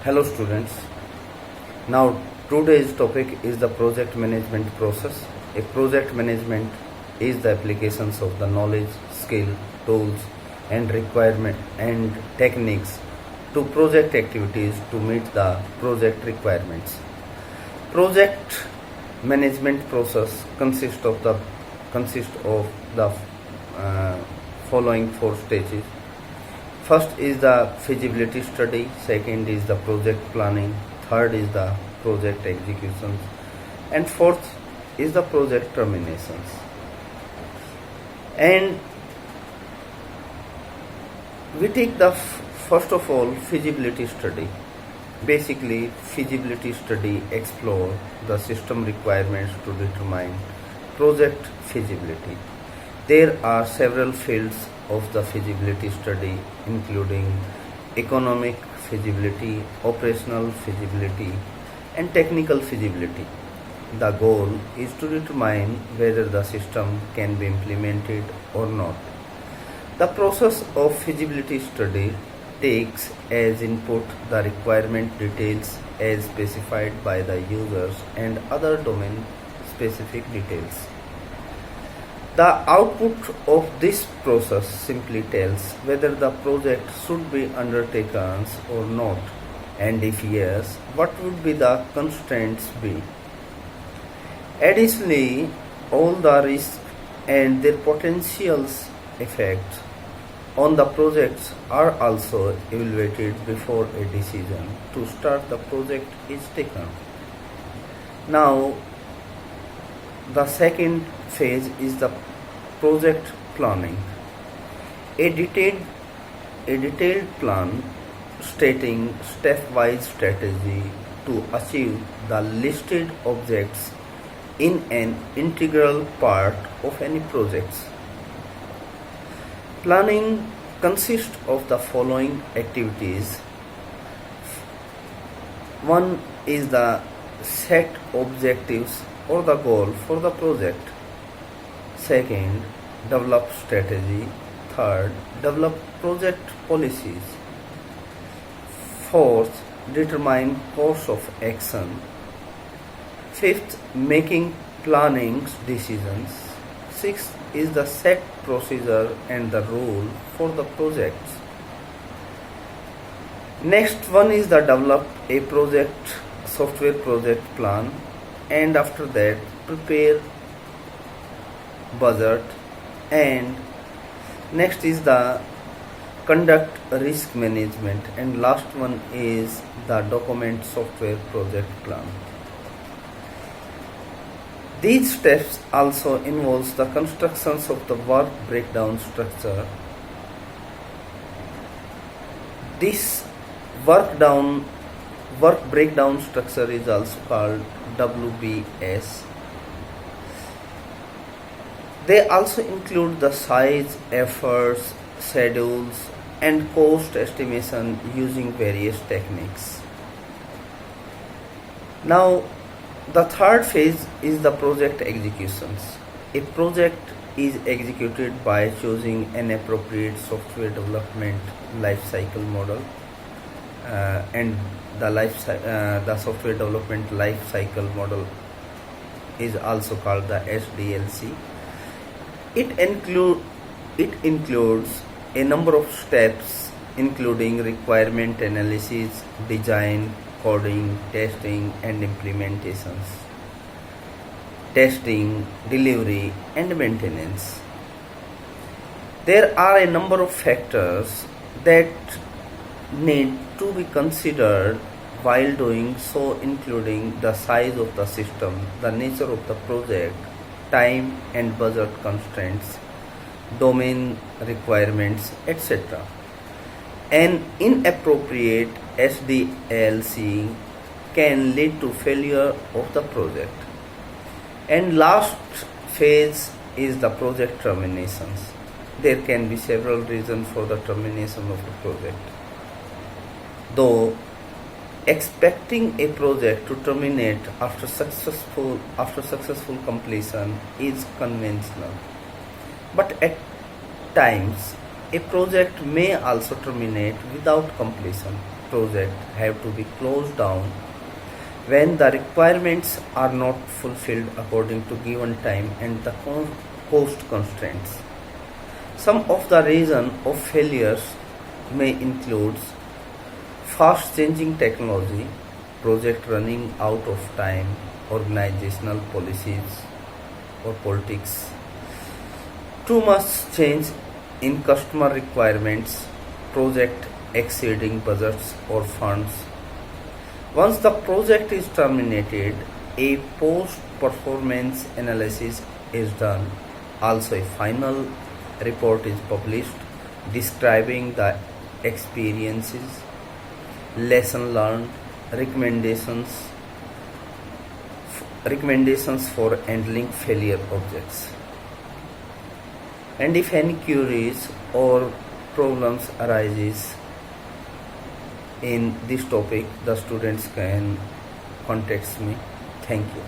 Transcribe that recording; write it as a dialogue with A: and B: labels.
A: Hello students. Now today's topic is the project management process. A project management is the applications of the knowledge, skill, tools and requirement and techniques to project activities to meet the project requirements. Project management process consists of the following four stages. First is the feasibility study, second is the project planning, third is the project executions, and fourth is the project terminations. And we take the first of all feasibility study. Basically, feasibility study explore the system requirements to determine project feasibility. There are several fields of the feasibility study, including economic feasibility, operational feasibility, and technical feasibility. The goal is to determine whether the system can be implemented or not. The process of feasibility study takes as input the requirement details as specified by the users and other domain specific details. The output of this process simply tells whether the project should be undertaken or not, and if yes, what would be the constraints be. Additionally, all the risks and their potential effects on the projects are also evaluated before a decision to start the project is taken. Now, the second phase is the project planning. A detailed plan stating stepwise strategy to achieve the listed objects in an integral part of any project. Planning consists of the following activities. One is the set objectives or the goal for the project. Second, develop strategy. Third, develop project policies. Fourth, determine course of action. Fifth, making planning decisions. Sixth is the set procedure and the rule for the projects. Next one is the develop a software project plan, and after that prepare budget, and next is the conduct risk management, and last one is the document software project plan. These steps also involves the constructions of the work breakdown structure. This work breakdown structure is also called WBS. They also include the size, efforts, schedules, and cost estimation using various techniques. Now, the third phase is the project executions. A project is executed by choosing an appropriate software development life cycle model, and the software development life cycle model is also called the SDLC. It includes a number of steps, including requirement analysis, design, coding, testing and implementations, testing, delivery and maintenance. There are a number of factors that need to be considered while doing so, including the size of the system, the nature of the project, time and budget constraints, domain requirements, etc. An inappropriate SDLC can lead to failure of the project. And last phase is the project terminations. There can be several reasons for the termination of the project. Though expecting a project to terminate after successful completion is conventional, but at times a project may also terminate without completion. project have to be closed down when the requirements are not fulfilled according to given time and the cost constraints. Some of the reason of failures may include fast changing technology, project running out of time, organizational policies or politics, too much change in customer requirements, project exceeding budgets or funds. Once the project is terminated, a post-performance analysis is done. Also, a final report is published describing the experiences, lesson learned, recommendations for handling failure objects. And if any queries or problems arises in this topic, the students can contact me. Thank you.